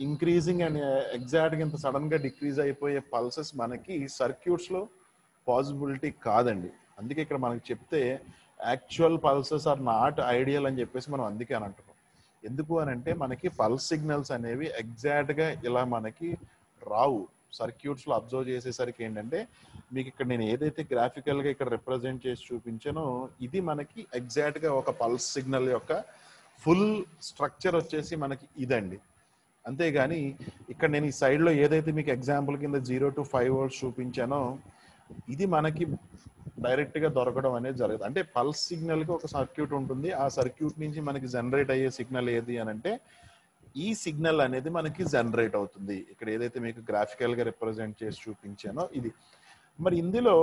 Speaker 2: ఇంక్రీజింగ్ అండ్ ఎగ్జాక్ట్గా ఇంత సడన్ గా డిక్రీజ్ అయిపోయే పల్సెస్ మనకి సర్క్యూట్స్ లో పాసిబిలిటీ కాదండి. అందుకే ఇక్కడ మనకి చెప్తే actual pulses are not ideal అని చెప్పేసి మనం అందుకే అని అంటున్నాం. ఎందుకు అని అంటే మనకి పల్స్ సిగ్నల్స్ అనేవి ఎగ్జాక్ట్ గా ఇలా మనకి రావు. సర్క్యూట్స్ లో అబ్జర్వ్ చేసేసరికి ఏంటంటే మీకు ఇక్కడ నేను ఏదైతే గ్రాఫికల్ గా ఇక్కడ రిప్రజెంట్ చేసి చూపించానో ఇది మనకి ఎగ్జాక్ట్ గా ఒక పల్స్ సిగ్నల్ యొక్క ఫుల్ స్ట్రక్చర్ వచ్చేసి మనకి ఇదండి. అంతేగాని ఇక్కడ నేను ఈ సైడ్ లో ఏదైతే మీకు ఎగ్జాంపుల్ కింద 0 to 5 volts చూపించానో ఇది మనకి డైరెక్ట్ గా దొరకడం అనేది జరగదు. అంటే పల్స్ సిగ్నల్ కి ఒక సర్క్యూట్ ఉంటుంది. ఆ సర్క్యూట్ నుంచి మనకి జనరేట్ అయ్యే సిగ్నల్ ఏది అని అంటే ఈ సిగ్నల్ అనేది మనకి జనరేట్ అవుతుంది. ఇక్కడ ఏదైతే మీకు గ్రాఫికల్ గా రిప్రజెంట్ చేసి చూపించానో ఇది. మరి ఇందులో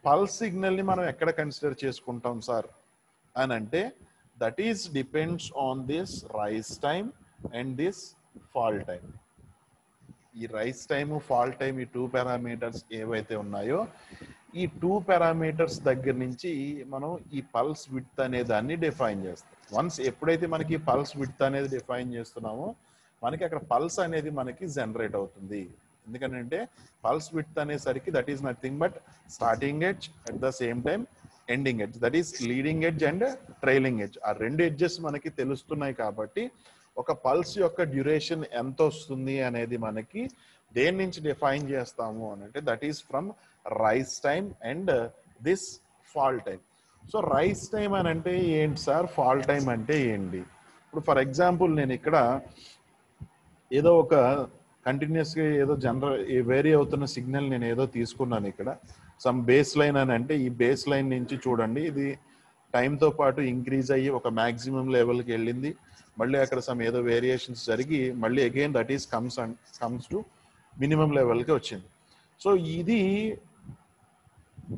Speaker 2: పల్స్ సిగ్నల్ ని మనం ఎక్కడ కన్సిడర్ చేసుకుంటాం సార్ అని అంటే that is depends on this rise time and this fall time. ఈ రైస్ టైము, ఫాల్ టైం, ఈ 2 పారామీటర్స్ ఏవైతే ఉన్నాయో ఈ 2 పారామీటర్స్ దగ్గర నుంచి మనం ఈ పల్స్ విడ్త్ అనే దాన్ని డిఫైన్ చేస్తాం. వన్స్ ఎప్పుడైతే మనకి పల్స్ విడ్త్ అనేది డిఫైన్ చేస్తున్నామో మనకి అక్కడ పల్స్ అనేది మనకి జనరేట్ అవుతుంది. ఎందుకంటే పల్స్ విడ్త్ అనేసరికి that is nothing but starting edge at the same time ending edge, that is leading edge and trailing edge. ఆ 2 ఎడ్జెస్ మనకి తెలుస్తున్నాయి కాబట్టి ఒక పల్స్ యొక్క డ్యూరేషన్ ఎంత వస్తుంది అనేది మనకి దేని నుంచి డిఫైన్ చేస్తాము అని అంటే that is from rise time and this fall time. So rise time అని అంటే ఏంటి సార్, ఫాల్ టైం అంటే ఏంటి? ఇప్పుడు ఫర్ ఎగ్జాంపుల్ నేను ఇక్కడ ఏదో ఒక కంటిన్యూస్గా ఏదో వేరీ అవుతున్న సిగ్నల్ నేను ఏదో తీసుకున్నాను. ఇక్కడ సమ్ బేస్ లైన్ అని అంటే ఈ బేస్ లైన్ నుంచి చూడండి ఇది టైంతో పాటు ఇంక్రీజ్ అయ్యి ఒక మ్యాక్సిమం లెవెల్కి వెళ్ళింది. మళ్ళీ అక్కడ సమ్ ఏదో వేరియేషన్స్ జరిగి మళ్ళీ again that is comes to minimum లెవెల్కి వచ్చింది. సో ఇది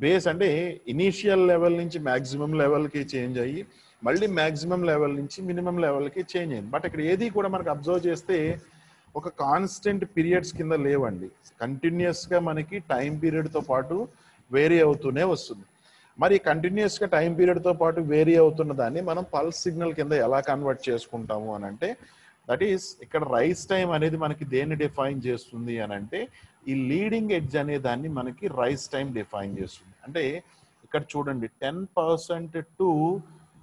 Speaker 2: బేస్ అంటే ఇనీషియల్ లెవెల్ నుంచి మ్యాక్సిమం లెవెల్కి చేంజ్ అయ్యి మళ్ళీ మ్యాక్సిమం లెవెల్ నుంచి మినిమం లెవెల్కి చేంజ్ అయింది. బట్ ఇక్కడ ఏది కూడా మనకు అబ్జర్వ్ చేస్తే ఒక కాన్స్టెంట్ పీరియడ్స్ కింద లేవండి. కంటిన్యూస్గా మనకి టైం పీరియడ్తో పాటు వేరీ అవుతూనే వస్తుంది. మరి కంటిన్యూస్గా టైం పీరియడ్తో పాటు వేరీ అవుతున్న దాన్ని మనం పల్స్ సిగ్నల్ కింద ఎలా కన్వర్ట్ చేసుకుంటాము అని అంటే దట్ ఈస్ ఇక్కడ రైస్ టైం అనేది మనకి దేన్ని డిఫైన్ చేస్తుంది అని అంటే ఈ లీడింగ్ ఎడ్జ్ అనే దాన్ని మనకి రైస్ టైం డిఫైన్ చేస్తుంది. అంటే ఇక్కడ చూడండి 10% టు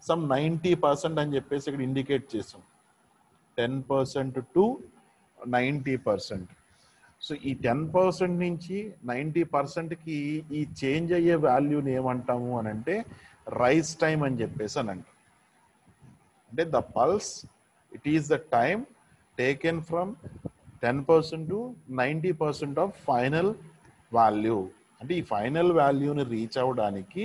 Speaker 2: సమ్ 90% అని చెప్పేసి ఇక్కడ ఇండికేట్ చేసాం. 10% టు 90%. సో ఈ 10% నుంచి 90%కి ఈ చేంజ్ అయ్యే వాల్యూని ఏమంటాము అని అంటే రైస్ టైం అని చెప్పేసి అని అంటాం. అంటే the pulse it is the time taken from 10% to 90% of final value. అంటే ఈ ఫైనల్ వాల్యూని రీచ్ అవ్వడానికి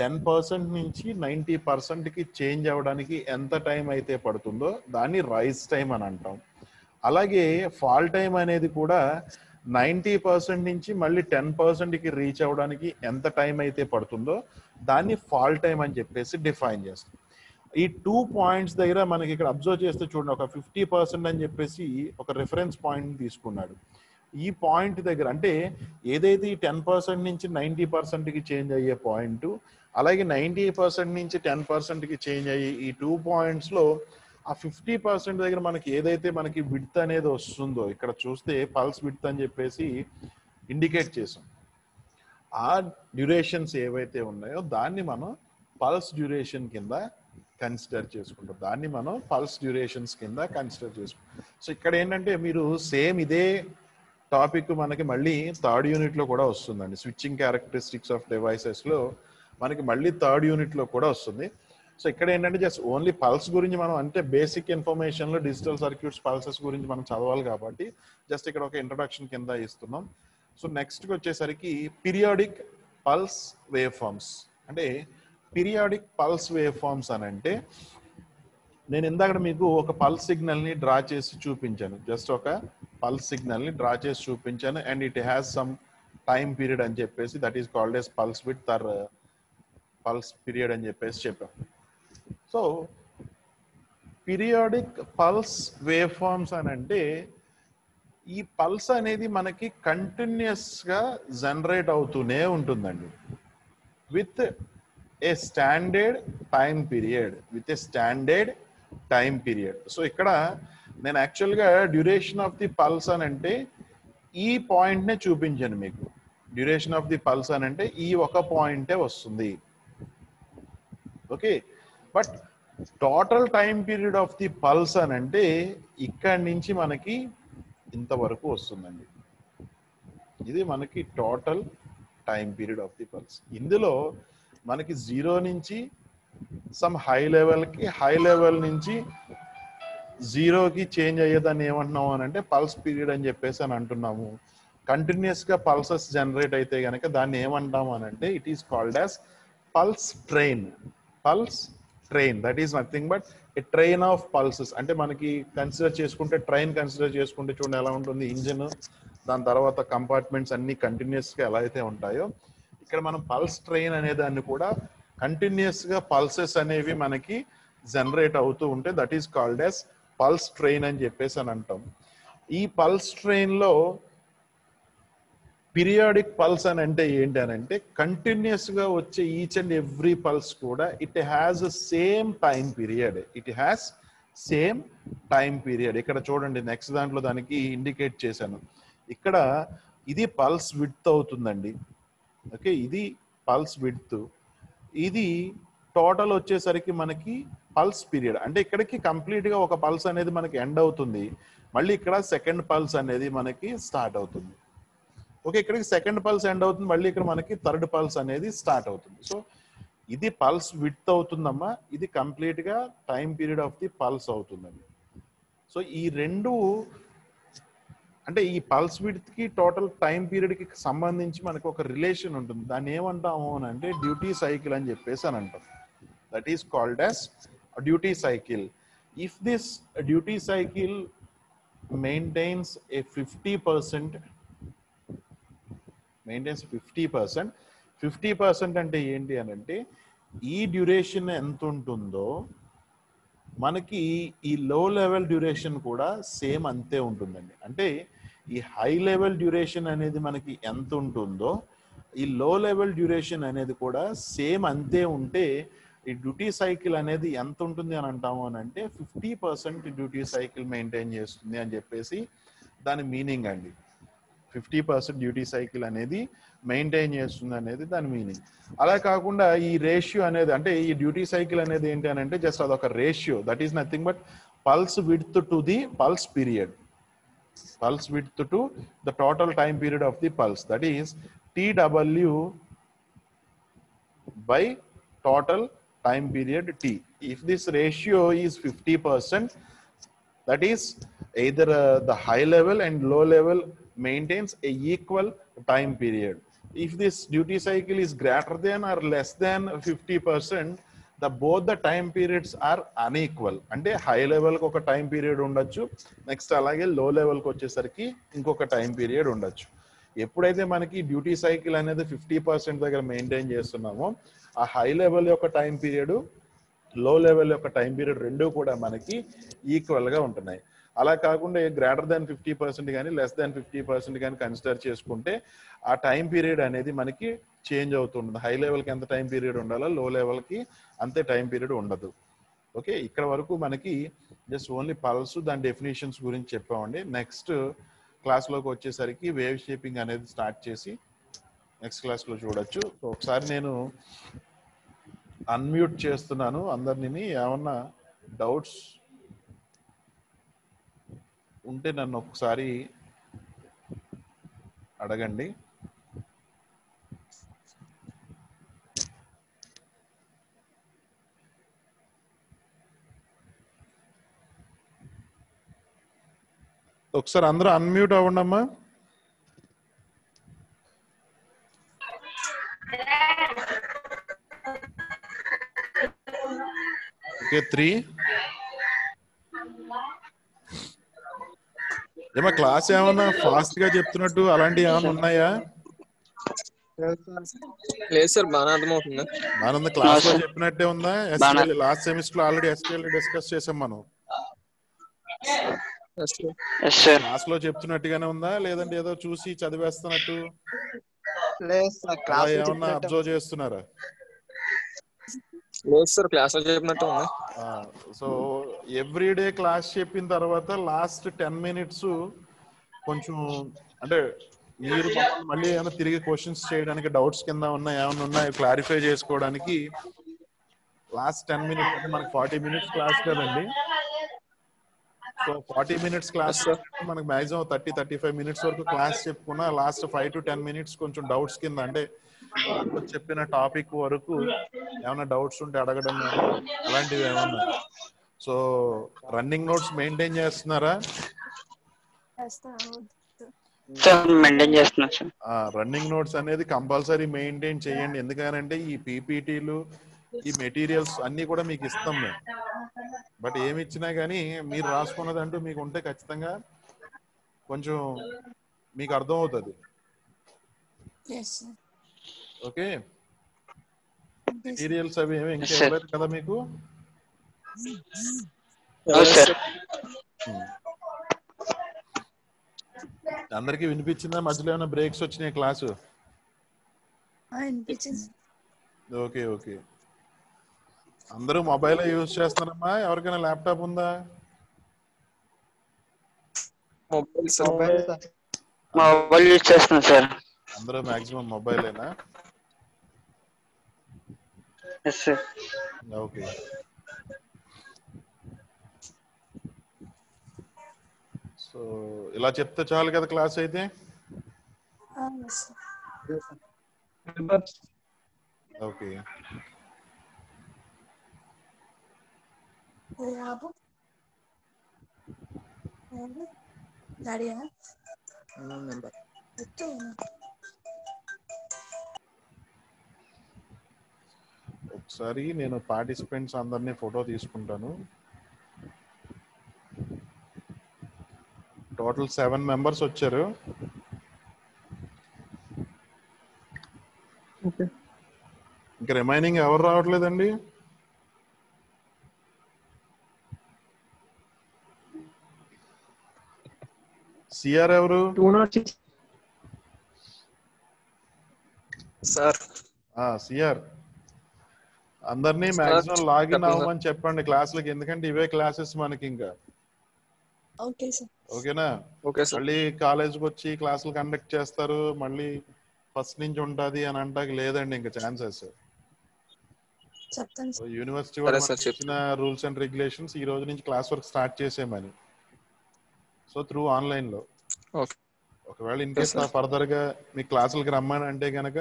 Speaker 2: 10% నుంచి 90%కి చేంజ్ అవ్వడానికి ఎంత టైం అయితే పడుతుందో దాన్ని రైస్ టైం అని అంటాం. అలాగే ఫాల్ టైం అనేది కూడా 90% నుంచి మళ్ళీ 10%కి రీచ్ అవ్వడానికి ఎంత టైం అయితే పడుతుందో దాన్ని ఫాల్ టైం అని చెప్పేసి డిఫైన్ చేస్తాం. ఈ 2 పాయింట్స్ దగ్గర మనకి ఇక్కడ అబ్జర్వ్ చేస్తే చూడండి ఒక 50% అని చెప్పేసి ఒక రిఫరెన్స్ పాయింట్ తీసుకున్నాడు. ఈ పాయింట్ దగ్గర అంటే ఏదైతే ఈ 10% నుంచి 90%కి చేంజ్ అయ్యే పాయింట్ అలాగే 90% నుంచి 10%కి చేంజ్ అయ్యే ఈ 2 పాయింట్స్లో ఆ 50% దగ్గర మనకి ఏదైతే మనకి విడ్త్ అనేది వస్తుందో ఇక్కడ చూస్తే పల్స్ విడ్త్ అని చెప్పేసి ఇండికేట్ చేసాం. ఆ డ్యూరేషన్స్ ఏవైతే ఉన్నాయో దాన్ని మనం పల్స్ డ్యూరేషన్ కింద కన్సిడర్ చేసుకుంటాం. దాన్ని మనం పల్స్ డ్యూరేషన్స్ కింద కన్సిడర్ చేసుకుంటాం. సో ఇక్కడ ఏంటంటే మీరు సేమ్ ఇదే టాపిక్ మనకి మళ్ళీ 3rd యూనిట్లో కూడా వస్తుందండి. స్విచ్చింగ్ క్యారెక్టరిస్టిక్స్ ఆఫ్ డివైసెస్లో మనకి మళ్ళీ 3rd యూనిట్లో కూడా వస్తుంది. సో ఇక్కడ ఏంటంటే జస్ట్ ఓన్లీ పల్స్ గురించి మనం అంటే బేసిక్ ఇన్ఫర్మేషన్లో డిజిటల్ సర్క్యూట్స్ పల్సెస్ గురించి మనం చదవాలి కాబట్టి జస్ట్ ఇక్కడ ఒక ఇంట్రడక్షన్ కింద ఇస్తున్నాం. సో నెక్స్ట్కి వచ్చేసరికి పీరియాడిక్ పల్స్ వేవ్ ఫార్మ్స్ అంటే పీరియాడిక్ పల్స్ వేవ్ ఫార్మ్స్ అని అంటే నేను ఇందాక మీకు ఒక పల్స్ సిగ్నల్ ని డ్రా చేసి చూపించాను. జస్ట్ ఒక పల్స్ సిగ్నల్ ని డ్రా చేసి చూపించాను and it has some time period అని చెప్పేసి that is called as pulse width or pulse period అని చెప్పేసి చెప్పాం. So periodic pulse wave forms అని అంటే ఈ పల్స్ అనేది మనకి కంటిన్యూస్ గా జనరేట్ అవుతూనే ఉంటుందండి with a standard time period so ఇక్కడ నేను యాక్చువల్గా డ్యూరేషన్ ఆఫ్ ది పల్స్ అని అంటే ఈ పాయింట్ నే చూపించాను మీకు. డ్యూరేషన్ ఆఫ్ ది పల్స్ అని అంటే ఈ ఒక పాయింటే వస్తుంది. Okay, but total time period of the pulse అని అంటే ఇక్కడి నుంచి మనకి ఇంతవరకు వస్తుందండి. ఇది మనకి total time period of the pulse. ఇందులో మనకి 0 నుంచి సమ్ హై లెవెల్ నుంచి 0కి చేంజ్ అయ్యేదాన్ని ఏమంటున్నాము అని అంటే పల్స్ పీరియడ్ అని చెప్పేసి అని అంటున్నాము. కంటిన్యూస్ గా పల్సెస్ జనరేట్ అయితే కనుక దాన్ని ఏమంటాము అని అంటే it is called as pulse train. That is nothing but A train of pulses. అంటే మనకి కన్సిడర్ చేసుకుంటే ట్రైన్ కన్సిడర్ చేసుకుంటే చూడండి ఎలా ఉంటుంది, ఇంజిన్, దాని తర్వాత కంపార్ట్మెంట్స్ అన్ని కంటిన్యూస్ గా ఎలా అయితే ఉంటాయో ఇక్కడ మనం పల్స్ ట్రైన్ అనే దాన్ని కూడా కంటిన్యూస్ గా పల్సెస్ అనేవి మనకి జనరేట్ అవుతూ ఉంటే that is called as pulse train అని చెప్పేసి అని అంటాం. ఈ పల్స్ ట్రైన్ లో పీరియాడిక్ పల్స్ అని అంటే ఏంటి అని అంటే కంటిన్యూస్ గా వచ్చే ఈచ్ అండ్ ఎవ్రీ పల్స్ కూడా it has same time period. ఇక్కడ చూడండి నెక్స్ట్ దాంట్లో దానికి ఇండికేట్ చేశాను. ఇక్కడ ఇది పల్స్ విడ్త్ అవుతుందండి. ఓకే, ఇది పల్స్ విడ్త్, ఇది టోటల్ వచ్చేసరికి మనకి పల్స్ పీరియడ్. అంటే ఇక్కడికి కంప్లీట్ గా ఒక పల్స్ అనేది మనకి ఎండ్ అవుతుంది, మళ్ళీ ఇక్కడ సెకండ్ పల్స్ అనేది మనకి స్టార్ట్ అవుతుంది. ఓకే, ఇక్కడికి సెకండ్ పల్స్ ఎండ్ అవుతుంది, మళ్ళీ ఇక్కడ మనకి థర్డ్ పల్స్ అనేది స్టార్ట్ అవుతుంది. సో ఇది పల్స్ విడ్త్ అవుతుందమ్మా, ఇది కంప్లీట్ గా time period of the pulse అవుతుందండి. సో ఈ రెండు అంటే ఈ పల్స్ విడ్త్ కి టోటల్ టైం పీరియడ్ కి సంబంధించి మనకు ఒక రిలేషన్ ఉంటుంది. దాన్ని ఏమంటాము అని అంటే డ్యూటీ సైకిల్ అని చెప్పేసి అని అంటాం. That is called as duty cycle. If this duty cycle maintains a 50% అంటే ఏంటి అని అంటే ఈ డ్యూరేషన్ ఎంత ఉంటుందో మనకి ఈ లో లెవెల్ డ్యూరేషన్ కూడా సేమ్ అంతే ఉంటుందండి. అంటే ఈ హై లెవెల్ డ్యూరేషన్ అనేది మనకి ఎంత ఉంటుందో ఈ లో లెవెల్ డ్యూరేషన్ అనేది కూడా సేమ్ అంతే ఉంటే ఈ డ్యూటీ సైకిల్ అనేది ఎంత ఉంటుంది అని అంటాము అని అంటే 50% డ్యూటీ సైకిల్ మెయింటైన్ చేస్తుంది అని చెప్పేసి దాని మీనింగ్ అండి. 50% డ్యూటీ సైకిల్ అనేది మెయింటైన్ చేస్తుంది అనేది దాని మీనింగ్. అలా కాకుండా ఈ రేషియో అనేది అంటే ఈ డ్యూటీ సైకిల్ అనేది ఏంటి అని అంటే జస్ట్ అదొక ratio. That is nothing but pulse width to the pulse period, to the total time period of the pulse, that is TW by total time period T. If this ratio is 50%, that is either the high level and low level maintains a equal time period. If this duty cycle is greater than or less than 50%, both the time periods are unequal. అంటే హై లెవెల్ కి ఒక టైం పీరియడ్ ఉండొచ్చు, నెక్స్ట్ అలాగే లో లెవెల్ కి వచ్చేసరికి ఇంకొక టైం పీరియడ్ ఉండొచ్చు. ఎప్పుడైతే మనకి డ్యూటీ సైకిల్ అనేది 50% దగ్గర మెయింటైన్ చేస్తున్నామో ఆ హై లెవెల్ యొక్క టైం పీరియడ్, లో లెవెల్ యొక్క టైం పీరియడ్ రెండు కూడా మనకి ఈక్వల్ గా ఉంటున్నాయి. అలా కాకుండా గ్రేటర్ దాన్ 50% కానీ లెస్ దాన్ 50% కానీ కన్సిడర్ చేసుకుంటే ఆ టైం పీరియడ్ అనేది మనకి చేంజ్ అవుతుంటుంది. హై లెవెల్కి ఎంత టైం పీరియడ్ ఉండాలో లో లెవెల్కి అంతే టైం పీరియడ్ ఉండదు. ఓకే, ఇక్కడ వరకు మనకి జస్ట్ ఓన్లీ పల్స్ దాని డెఫినేషన్స్ గురించి చెప్పామండి. నెక్స్ట్ క్లాస్లోకి వచ్చేసరికి వేవ్ షేపింగ్ అనేది స్టార్ట్ చేసి నెక్స్ట్ క్లాస్లో చూడొచ్చు. ఒకసారి నేను అన్మ్యూట్ చేస్తున్నాను అందరినీ, ఏమన్నా డౌట్స్ ఉంటే నన్ను ఒకసారి అడగండి. ఒకసారి అందరూ అన్మ్యూట్ అవ్వండి అమ్మా. ఓకే 3. ఏమో క్లాస్ ఏమన్నా ఫాస్ట్ గా చెప్తున్నట్టు అలాంటివి ఏమైనా ఉన్నాయా?
Speaker 3: లేదు సార్, బాగా అర్థమవుతుంది.
Speaker 2: మన క్లాస్ లో చెప్పినట్టే ఉందా? SQL లాస్ట్ సెమిస్టర్ లో ఆల్రెడీ SQL డిస్కస్ చేసాం మనం. క్లాస్ లో చెప్తున్నట్టుగానే ఉందా లేదంటే ఏదో చూసి చదివేస్తున్నట్టు
Speaker 3: లేదు సార్,
Speaker 2: అలా ఏమన్నా అబ్జర్వ్ చేస్తున్నారా?
Speaker 3: లేదు సార్, క్లాస్ లో చెప్పినట్టు ఉంది.
Speaker 2: సో ఎవ్రీడే క్లాస్ చెప్పిన తర్వాత లాస్ట్ 10 minutes కొంచెం అంటే మీరు మళ్ళీ ఏమైనా తిరిగి క్వశ్చన్స్ చేయడానికి డౌట్స్ కింద ఏమైనా ఉన్నాయో క్లారిఫై చేసుకోవడానికి లాస్ట్ 10 minutes అంటే మనకి 40 minutes క్లాస్ కదండి. సో 40 minutes క్లాస్ మనకి మాక్సిమం 30-35 minutes వరకు క్లాస్ చెప్పుకున్నా లాస్ట్ 5 to 10 minutes కొంచెం డౌట్స్ కింద అంటే చెప్పిన టాపిక్ వరకు ఏమైనా డౌట్స్ ఉంటే అడగడం కానీ అలాంటివి ఏమన్నా. సో రన్నింగ్ నోట్స్ మెయింటైన్ చేస్తున్నారా?
Speaker 1: మెయింటైన్ చేస్తున్నా సార్.
Speaker 2: రన్నింగ్ నోట్స్ అనేది కంపల్సరీ మెయింటైన్ చేయండి. ఎందుకనంటే ఈ పీపీటీలు ఈ మెటీరియల్స్ అన్ని కూడా మీకు ఇస్తాం మేము. బట్ ఏమి ఇచ్చినా కానీ మీరు రాసుకున్నది అంటూ మీకు ఉంటే ఖచ్చితంగా కొంచెం మీకు అర్థం అవుతుంది. ఓకే, మెటీరియల్స్ అవి ఏమి ఇంకా ఇవ్వలేదు కదా మీకు? అందరికి వినిపించిందా? మధ్యలో ఏమైనా బ్రేక్స్ వచ్చినాయి క్లాసు? Okay okay. అందరూ మొబైల్ యూజ్ చేస్తున్నారమ్మా? ఎవరికైనా ల్యాప్టాప్ ఉందా?
Speaker 1: మొబైల్ యూజ్ చేస్తున్నా సార్.
Speaker 2: అందరూ మాక్సిమం మొబైలేనా? ఓకే. సో ఇలా చెప్తే చాలు కదా క్లాస్ అయితే? ఓకే. ఒకసారి నేను పార్టిసిపెంట్స్ అందరినీ ఫోటో తీసుకుంటాను. టోటల్ 7 members వచ్చారు. ఇంకా రిమైనింగ్ ఎవరు రావట్లేదండి? సిఆర్ ఎవరు?
Speaker 3: సార్
Speaker 2: సిఆర్ అందరినీ మాక్సిమం లాగిన్ అవ్వమని చెప్పండి క్లాసులకి. ఎందుకంటే ఇవే క్లాసెస్ మనకి ఇంకా. ఓకేనా? మళ్ళీ కాలేజ్కి వచ్చి క్లాసులు కండక్ట్ చేస్తారు, మళ్ళీ ఫస్ట్ నుంచి ఉంటది అని అంటాకి లేదండి ఇంకా ఛాన్సెస్. యూనివర్సిటీ వాళ్ళు ఇచ్చిన రూల్స్ అండ్ రెగ్యులేషన్స్ ఈ రోజు నుంచి క్లాస్ వర్క్ స్టార్ట్ చేసేమని. సో త్రూ ఆన్లైన్ లో ఒకవేళ ఇన్ కేస్ ఫర్దర్ గా మీ క్లాసులకి రమ్మని అంటే గనక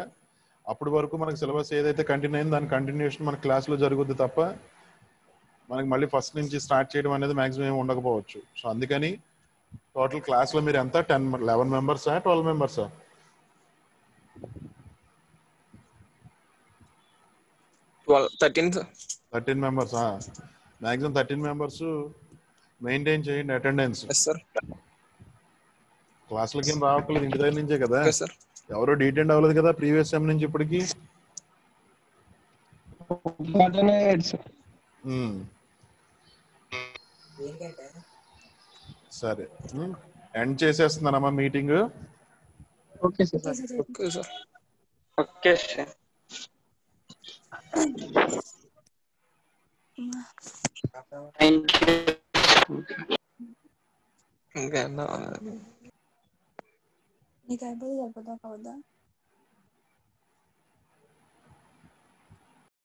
Speaker 2: అప్పటి వరకు మనకి సిలబస్ ఏదైతే కంటిన్యూ అయింది దాని కంటిన్యూషన్ మన క్లాస్ లో జరుగుద్ది తప్ప మనకి మళ్ళీ ఫస్ట్ నుంచి స్టార్ట్ చేయడం అనేది మాక్సిమం ఏమి ఉండకపోవచ్చు. సో అందుకని టోటల్ క్లాస్ లో మీరు ఎంత 11 members 12 members? 13 members. Maximum 13 members maintain చేయండి అటెండెన్స్. క్లాసులకి ఏం రావట్లేదు, ఇంటి దగ్గర నుంచే కదా. ఎవరో డీటెండ్ అవ్వలేదు కదా ప్రీవియస్ సెమ్ నుంచి ఇప్పటికి. సరే, ఎండ్ చేసేస్తున్నానమ్మా meeting.
Speaker 3: Okay sir. Okay sir.
Speaker 1: Okay sir.
Speaker 4: నీకు అయిపోతుంది, అయిపోతా